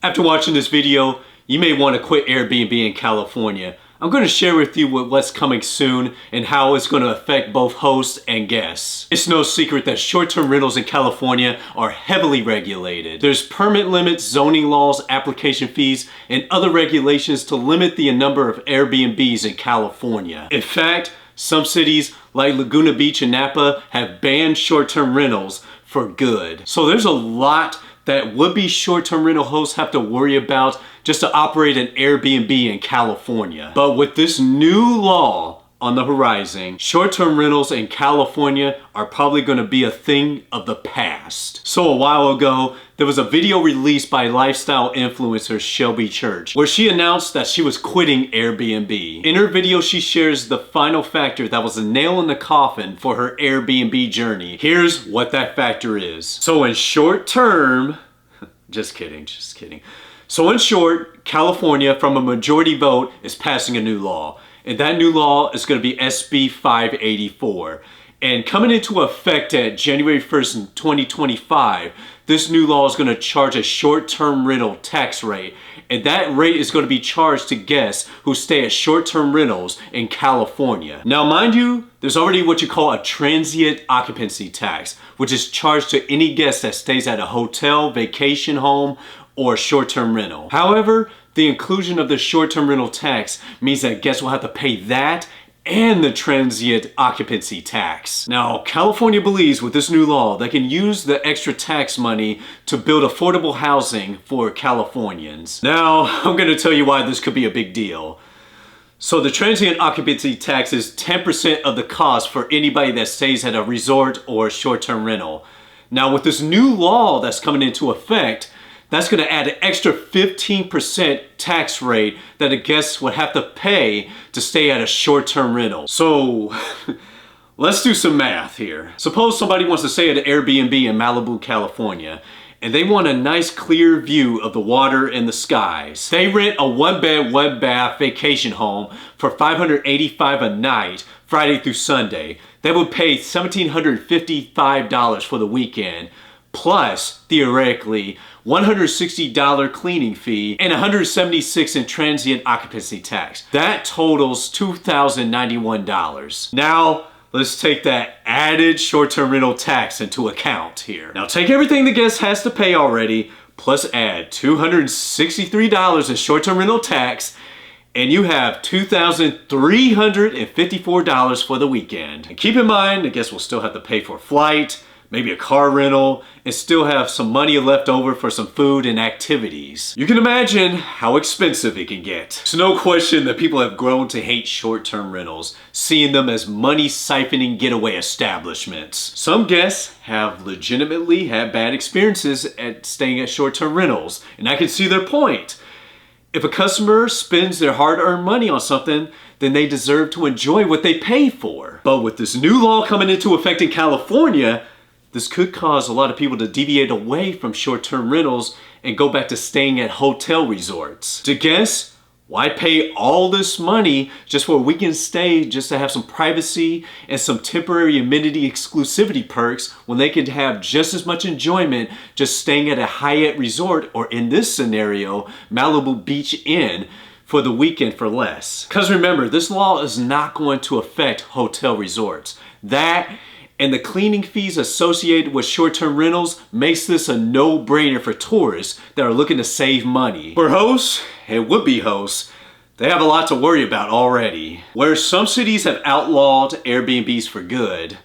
After watching this video, you may want to quit Airbnb in California. I'm going to share with you what's coming soon and how it's going to affect both hosts and guests. It's no secret that short-term rentals in California are heavily regulated. There's permit limits, zoning laws, application fees, and other regulations to limit the number of Airbnbs in California. In fact, some cities like Laguna Beach and Napa have banned short-term rentals for good. So there's a lot that would-be short-term rental hosts have to worry about just to operate an Airbnb in California. But with this new law on the horizon, short-term rentals in California are probably going to be a thing of the past. So a while ago, there was a video released by lifestyle influencer Shelby Church where she announced that she was quitting Airbnb. In her video, she shares the final factor that was a nail in the coffin for her Airbnb journey. Here's what that factor is. So in short term, just kidding. So in short, California, from a majority vote, is passing a new law. And that new law is going to be SB 584. And coming into effect at January 1st, 2025, this new law is going to charge a short-term rental tax rate. And that rate is going to be charged to guests who stay at short-term rentals in California. Now, mind you, there's already what you call a transient occupancy tax, which is charged to any guest that stays at a hotel, vacation home, or short-term rental. However, the inclusion of the short-term rental tax means that guests will have to pay that and the transient occupancy tax. Now, California believes with this new law, they can use the extra tax money to build affordable housing for Californians. Now, I'm going to tell you why this could be a big deal. So the transient occupancy tax is 10% of the cost for anybody that stays at a resort or short-term rental. Now, with this new law that's coming into effect, that's going to add an extra 15% tax rate that a guest would have to pay to stay at a short-term rental. So let's do some math here. Suppose somebody wants to stay at an Airbnb in Malibu, California, and they want a nice clear view of the water and the skies. They rent a one-bed, one-bath vacation home for $585 a night, Friday through Sunday. They would pay $1,755 for the weekend, plus, theoretically, $160 cleaning fee and $176 in transient occupancy tax. That totals $2,091. Now, let's take that added short-term rental tax into account here. Now, take everything the guest has to pay already, plus add $263 in short-term rental tax, and you have $2,354 for the weekend. And keep in mind, the guest will still have to pay for a flight, maybe a car rental, and still have some money left over for some food and activities. You can imagine how expensive it can get. It's no question that people have grown to hate short-term rentals, seeing them as money-siphoning getaway establishments. Some guests have legitimately had bad experiences at staying at short-term rentals, and I can see their point. If a customer spends their hard-earned money on something, then they deserve to enjoy what they pay for. But with this new law coming into effect in California, this could cause a lot of people to deviate away from short-term rentals and go back to staying at hotel resorts. To guests, why pay all this money just for a weekend stay just to have some privacy and some temporary amenity exclusivity perks when they could have just as much enjoyment just staying at a Hyatt resort, or in this scenario, Malibu Beach Inn, for the weekend for less? Because remember, this law is not going to affect hotel resorts. That and the cleaning fees associated with short-term rentals makes this a no-brainer for tourists that are looking to save money. For hosts and would-be hosts, they have a lot to worry about already. Where some cities have outlawed Airbnbs for good,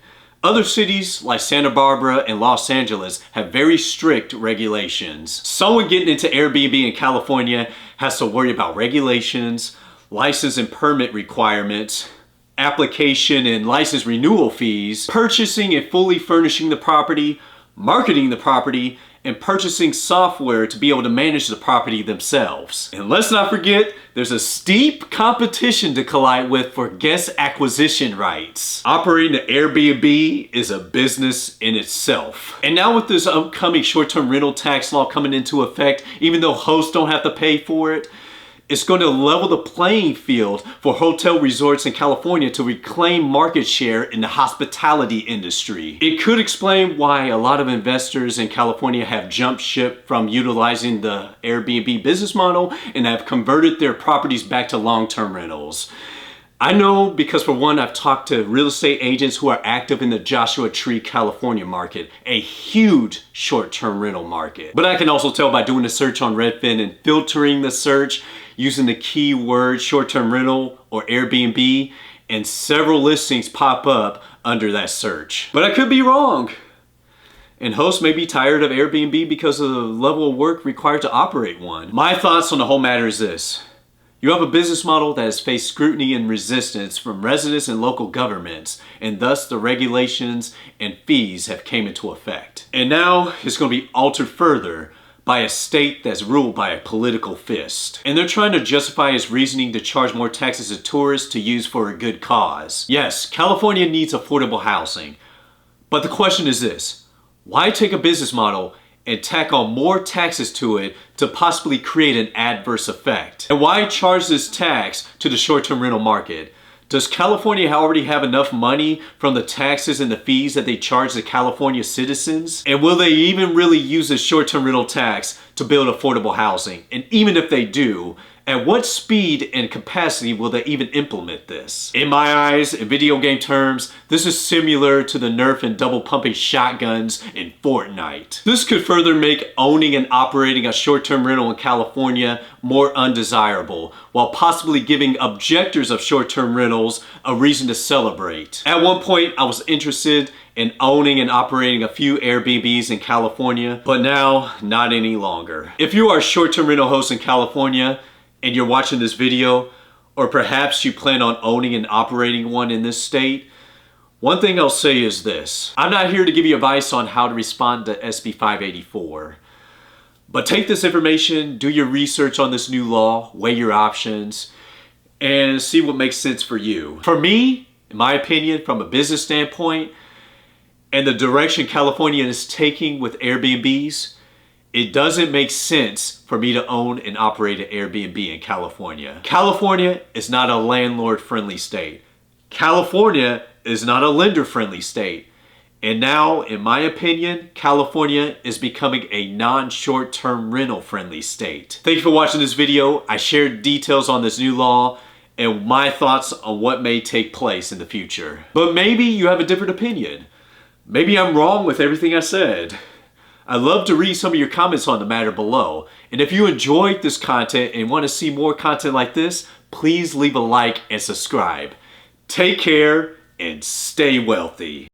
other cities like Santa Barbara and Los Angeles have very strict regulations. Someone getting into Airbnb in California has to worry about regulations, license and permit requirements, application and license renewal fees, purchasing and fully furnishing the property, marketing the property, and purchasing software to be able to manage the property themselves. And let's not forget, there's a steep competition to collide with for guest acquisition rights. Operating an Airbnb is a business in itself. And now with this upcoming short-term rental tax law coming into effect, even though hosts don't have to pay for it, It's going to level the playing field for hotel resorts in California to reclaim market share in the hospitality industry. It could explain why a lot of investors in California have jumped ship from utilizing the Airbnb business model and have converted their properties back to long-term rentals. I know because, for one, I've talked to real estate agents who are active in the Joshua Tree, California market, a huge short-term rental market. But I can also tell by doing a search on Redfin and filtering the search using the keyword short-term rental or Airbnb, and several listings pop up under that search. But I could be wrong. And hosts may be tired of Airbnb because of the level of work required to operate one. My thoughts on the whole matter is this. You have a business model that has faced scrutiny and resistance from residents and local governments, and thus the regulations and fees have came into effect. And now it's going to be altered further by a state that's ruled by a political fist. And they're trying to justify its reasoning to charge more taxes to tourists to use for a good cause. Yes, California needs affordable housing. But the question is this: why take a business model and tack on more taxes to it to possibly create an adverse effect? And why charge this tax to the short-term rental market? Does California already have enough money from the taxes and the fees that they charge the California citizens? And will they even really use this short-term rental tax to build affordable housing? And even if they do, at what speed and capacity will they even implement this? In my eyes, in video game terms, this is similar to the Nerf and double pumping shotguns in Fortnite. This could further make owning and operating a short-term rental in California more undesirable, while possibly giving objectors of short-term rentals a reason to celebrate. At one point, I was interested in owning and operating a few Airbnbs in California, but now, not any longer. If you are a short-term rental host in California, and you're watching this video, or perhaps you plan on owning and operating one in this state, one thing I'll say is this. I'm not here to give you advice on how to respond to SB 584. But take this information, do your research on this new law, weigh your options, and see what makes sense for you. For me, in my opinion, from a business standpoint, and the direction California is taking with Airbnbs, it doesn't make sense for me to own and operate an Airbnb in California. California is not a landlord-friendly state. California is not a lender-friendly state. And now, in my opinion, California is becoming a non-short-term rental-friendly state. Thank you for watching this video. I shared details on this new law and my thoughts on what may take place in the future. But maybe you have a different opinion. Maybe I'm wrong with everything I said. I'd love to read some of your comments on the matter below. And if you enjoyed this content and want to see more content like this, please leave a like and subscribe. Take care and stay wealthy.